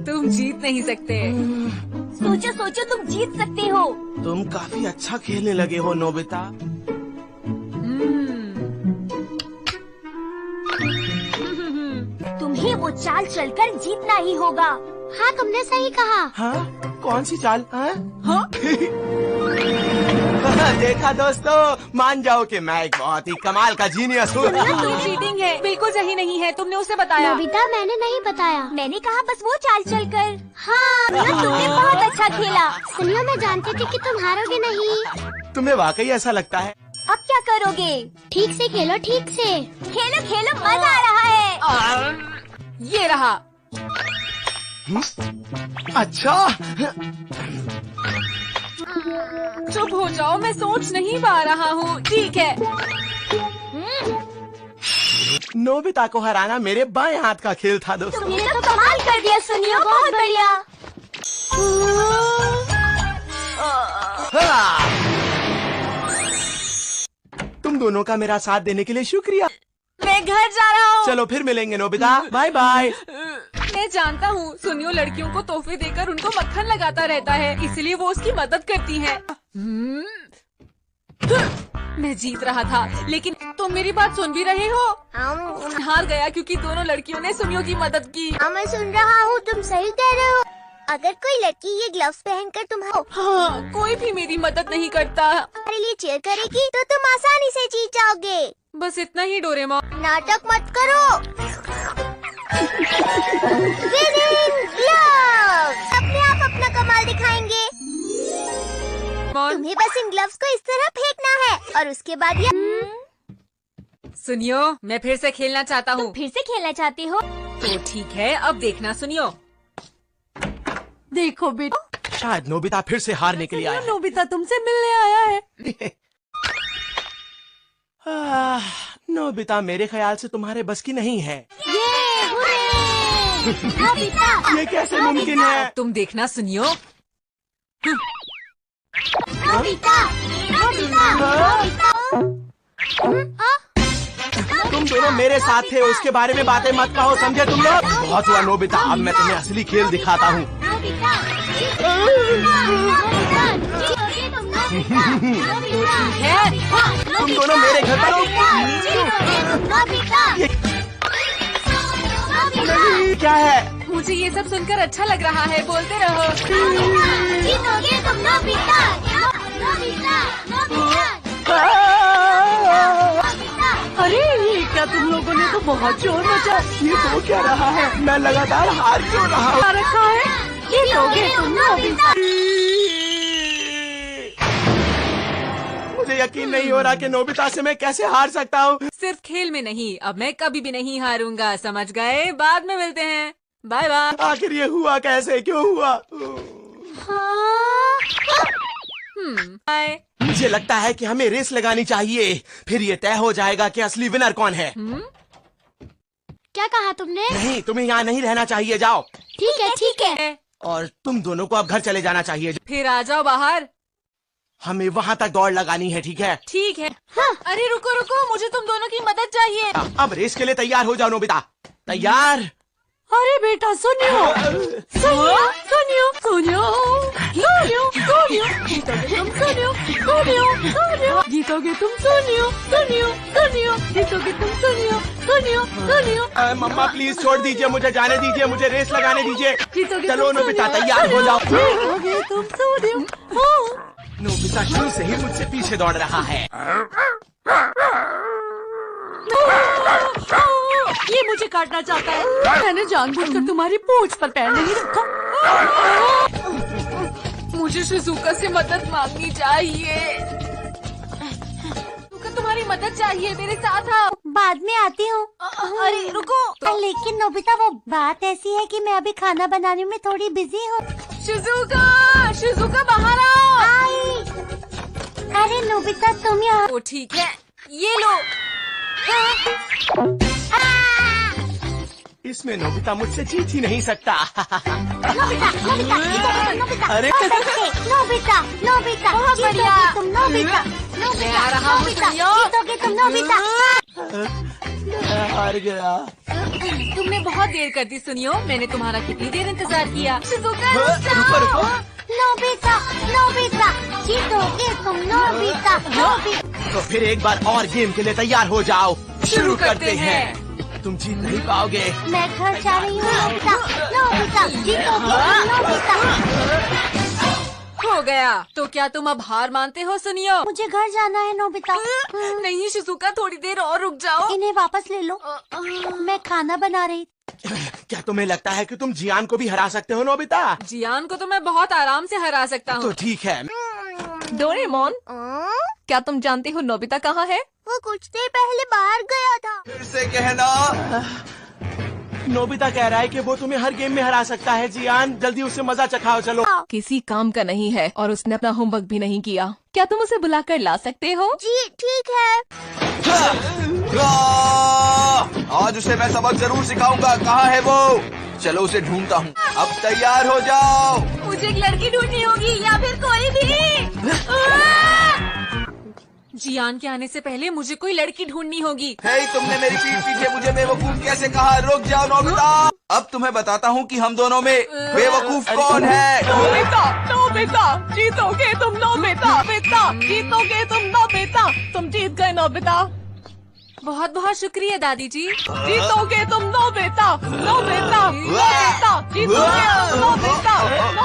तुम जीत नहीं सकते। सोचो सोचो, तुम जीत सकते हो। तुम काफी अच्छा खेलने लगे हो नोबिता। तुम्हें वो चाल चलकर जीतना ही होगा। हाँ, तुमने सही कहा। हाँ, कौन सी चाल? हाँ? देखा दोस्तों, मान जाओ कि मैं एक बहुत ही कमाल का जीनियस हूँ। तुम चीटिंग है, बिल्कुल सही नहीं है। तुमने उसे बताया। नोबिता, मैंने नहीं बताया। मैंने कहा बस वो चाल चलकर। हाँ, तुमने बहुत अच्छा खेला। सुनियो, मैं जानती थी कि तुम हारोगे नहीं। तुम्हें वाकई ऐसा लगता है? अब क्या करोगे? ठीक से खेलो, ठीक से खेलो खेलो, मजा आ रहा है। ये रहा। अच्छा, चुप हो जाओ, मैं सोच नहीं पा रहा हूँ। ठीक है। नोबिता को हराना मेरे बाएं हाथ का खेल था दोस्तों। तुमने तो कमाल कर दिया सुनियो, बहुत बढ़िया। हाँ। तुम दोनों का मेरा साथ देने के लिए शुक्रिया। मैं घर जा रहा हूँ। चलो फिर मिलेंगे नोबिता, बाय बाय। मैं जानता हूँ, सुनियो लड़कियों को तोहफे देकर उनको मक्खन लगाता रहता है, इसलिए वो उसकी मदद करती है। मैं जीत रहा था, लेकिन तुम मेरी बात सुन भी रहे हो? हार गया क्योंकि दोनों लड़कियों ने सुनियो की मदद की। मैं सुन रहा हूँ, तुम सही कह रहे हो। अगर कोई लड़की ये ग्लव्स पहनकर हाँ, कोई भी मेरी मदद नहीं करता। तुम्हारे लिए चीयर करेगी तो तुम आसानी से जीत जाओगे। बस इतना ही डोरेमोन। नाटक मत करो। विनिंग ग्लव्स अपने आप अपना कमाल दिखाएंगे। तुम्हें बस इन ग्लव्स को इस तरह फेंकना है और उसके बाद ये। सुनियो, मैं फिर से खेलना चाहता हूँ। फिर से खेलना चाहते हो? तो ठीक है, अब देखना सुनियो। देखो बेटा, शायद नोबिता फिर से हारने के लिए आया है। नोबिता तुमसे मिलने आया है। नोबिता, मेरे ख्याल से तुम्हारे बस की नहीं है। नोबिता, ये कैसे मुमकिन है? तुम देखना सुनियो। नोबिता, नोबिता, तुम दोनों मेरे साथ थे, उसके बारे में बातें मत कहो, समझे तुम लोग? बहुत हुआ नोबिता, अब मैं तुम्हें असली खेल दिखाता हूँ। तुम दोनों मेरे घर पर नहीं, क्या है? मुझे ये सब सुनकर अच्छा लग रहा है, बोलते रहो। जीतोगे तुम नोबिता, नोबिता, नोबिता। अरे ये क्या, तुम लोगों ने तो बहुत जोर मचा। ये तो क्या रहा है? मैं लगातार हार क्यों रहा हूँ? रखा है। जीतोगे तुम नोबिता। मुझे यकीन नहीं हो रहा कि नोबिता से मैं कैसे हार सकता हूँ। सिर्फ खेल में नहीं, अब मैं कभी भी नहीं हारूंगा, समझ गए? बाद में मिलते हैं, बाय बाय। आखिर ये हुआ कैसे, क्यों हुआ? बाय। मुझे लगता है कि हमें रेस लगानी चाहिए, फिर ये तय हो जाएगा कि असली विनर कौन है। क्या कहा तुमने? नहीं, तुम्हें यहाँ नहीं रहना चाहिए, जाओ। ठीक है, ठीक है। और तुम दोनों को अब घर चले जाना चाहिए। फिर आ जाओ बाहर। हमें वहाँ तक दौड़ लगानी है, ठीक है? ठीक है। अरे रुको रुको, मुझे तुम दोनों की मदद चाहिए। अब रेस के लिए तैयार हो जाओ नोबिता। तैयार? अरे बेटा सुनियो, सुनियो, सुनियो, सुनियो, सुनियो, सुनियो, जीतोगे तुम सुनियो, सुनियो, सुनियो, जीतोगे तुम सुनियो, सुनियो, सुनियो, जीतोगे तुम सुनियो, सुनियो, सुनियो। मम्मा प्लीज छोड़ दीजिए, मुझे जाने दीजिए, मुझे रेस लगाने दीजिए। जीतोगे चलो तुम नोबिता, सुनियो, तैयार हो जाओ। जीतोगे तुम सुनियो। नोबिता शुरू से ही मुझसे पीछे दौड़ रहा है। ये मुझे काटना चाहता है। मैंने जानबूझकर तुम्हारी पूंछ पर पैर नहीं रखा। मुझे शिजुका से मदद मांगनी चाहिए। तुम्हारी मदद चाहिए, मेरे साथ आओ। बाद में आती हूँ। अरे रुको। लेकिन नोबिता, वो बात ऐसी है कि मैं अभी खाना बनाने में थोड़ी बिजी हूँ। शिजुका, शिजुका बाहर आओ। अरे नोबिता, तुम यहाँ। ओ ठीक है, ये लो। इसमें नोबिता मुझसे जीत ही नहीं सकता। नोबिता, नोबिता, नोबिता, अरे नोबिता, नोबिता, बहुत बढ़िया। तुम नोबिता, मैं आ रहा हूँ, नोबिता, सुनियो। जीतोगे तुम नोबिता। मैं हार गया। तुमने बहुत देर कर दी सुनियो, मैंने तुम्हारा कितनी देर इंतजार किया। शिजुका रुको रुको। नोबिता, नोबिता, जीतोगे तुम नोबिता, नोबिता। तो फिर एक बार और गेम के लिए तैयार हो जाओ। शुरू करते हैं। तुम जीत नहीं पाओगे। मैं घर जा रही हूँ नोबिता, नोबिता, जीतोगे तुम नोबिता। हो गया। तो क्या तुम अब हार मानते हो सुनियो? मुझे घर जाना है नोबिता। नहीं शिजुका, थोड़ी देर और रुक जाओ। इन्हें वापस ले लो, मैं खाना बना रही। क्या तुम्हें लगता है कि तुम जियान को भी हरा सकते हो नोबिता? जियान को तो मैं बहुत आराम से हरा सकता तो हूँ। ठीक है। डोरेमोन, क्या तुम जानते हो नोबिता कहाँ है? वो कुछ देर पहले बाहर गया था। फिर से कहना। नोबिता कह रहा है कि वो तुम्हें हर गेम में हरा सकता है। जियान, जल्दी उससे मजा चखाओ। चलो। किसी काम का नहीं है और उसने अपना होमवर्क भी नहीं किया। क्या तुम उसे बुलाकर ला सकते हो? जी ठीक है। आज उसे मैं सबक जरूर सिखाऊंगा। कहाँ है वो? चलो उसे ढूंढता हूँ। अब तैयार हो जाओ। मुझे एक लड़की ढूंढनी होगी या फिर कोई भी। जियान के आने से पहले मुझे कोई लड़की ढूंढनी होगी। हे, तुमने मेरी पीठ पीछे मुझे बेवकूफ कैसे कहा? रुक जाओ नोबिता। अब तुम्हें बताता हूँ कि हम दोनों में बेवकूफ कौन है। नोबिता, नोबिता, जीतोगे तुम नोबिता, बेटा, जीतोगे तुम नोबिता, तुम जीत गए नोबिता। बहुत बहुत शुक्रिया दादी जी। जीतोगे तुम नोबिता, नोबिता, नोबिता, जीतोगे तुम नोबिता,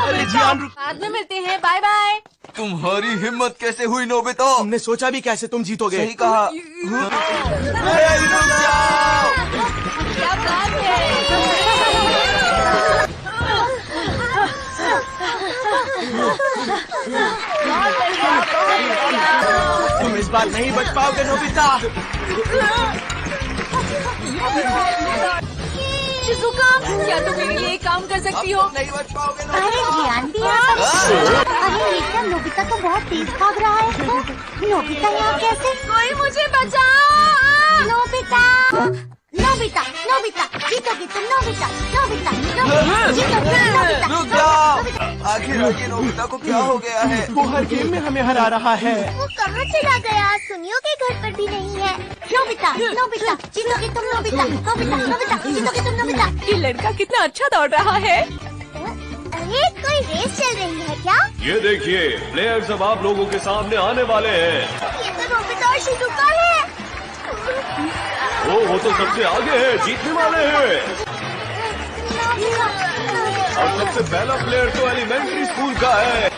अरे जियान, रुक। बाद में मिलते हैं, बाय बाय। तुम्हारी हिम्मत कैसे हुई नोबिता? तुमने सोचा भी कैसे तुम जीतोगे? सही कहा। हे, रुक जाओ। क्या बात है? तुम इस बार नहीं बच पाओगे नोबिता। शिजुका, क्या तुम मेरे लिए एक काम कर सकती हो? नहीं बच पाओगे अरे ज्ञान भी यहाँ पर। अरे ये क्या, नोबिता तो बहुत तेज भाग रहा है। नोबिता यहाँ कैसे? कोई मुझे बचाओ। नोबिता, नोबिता, नोबिता, जीतोगे तुम नोबिता, नोबिता, नोबिता, जीतोगे तुम नोबिता, रुक जाओ। नोबिता। आखिर आखिर नोबिता को क्या हो गया है? वो हर गेम में हमें हरा रहा है। वो कहाँ चला गया? सुनियो के घर पर भी नहीं है। नोबिता, नोबिता, जीतोगे तुम नोबिता, नोबिता, नोबिता, जीतोगे तुम नोबिता। ये लड़का कितना अच्छा दौड़ रहा है। अरे कोई रेस चल रही है क्या? ये देखिए, प्लेयर्स अब आप लोगों के सामने आने वाले हैं। ये तो नोबिता और शिजुका है। वो तो सबसे आगे है, जीतने वाले हैं। और सबसे पहला प्लेयर तो एलिमेंट्री स्कूल का है।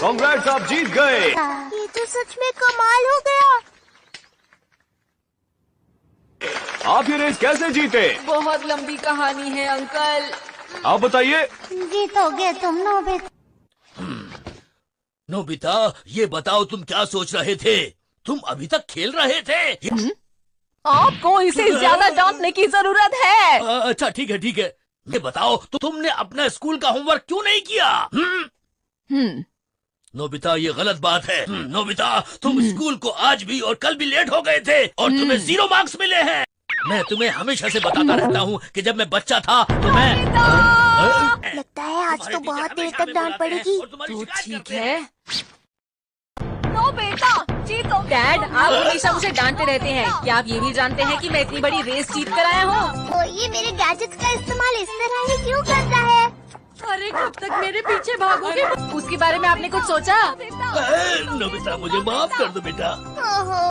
कांग्रेट्स, आप जीत गए। ये तो सच में कमाल हो गया। आप ये रेस कैसे जीते? बहुत लंबी कहानी है अंकल। आप बताइए। जीतोगे तुम नोबिता। नोबिता, ये बताओ तुम क्या सोच रहे थे? तुम अभी तक खेल रहे थे? आपको इसे ज्यादा डांटने की जरूरत है। अच्छा ठीक है ठीक है। ये बताओ तो तुमने अपना स्कूल का होमवर्क क्यों नहीं किया? नोबिता, ये गलत बात है। नोबिता, तुम स्कूल को आज भी और कल भी लेट हो गए थे और तुम्हें 0 मार्क्स मिले हैं। मैं तुम्हें हमेशा से बताता रहता हूँ कि जब मैं बच्चा था तो मैं लगता है आज तो बहुत देर तक डांट पड़ेगी। तो ठीक है। नोबिता, जीतो। डैड, आप हमेशा मुझे डांटते रहते हैं। क्या आप ये भी जानते हैं कि मैं इतनी बड़ी रेस जीत कर आया हूँ? तो ये मेरे गैजेट्स का इस्तेमाल इस तरह ही क्यों करता है? अरे कब तक मेरे पीछे भागोगे? उसके बारे में आपने कुछ सोचा? नोबिता, मुझे माफ कर दो बेटा। ओहो,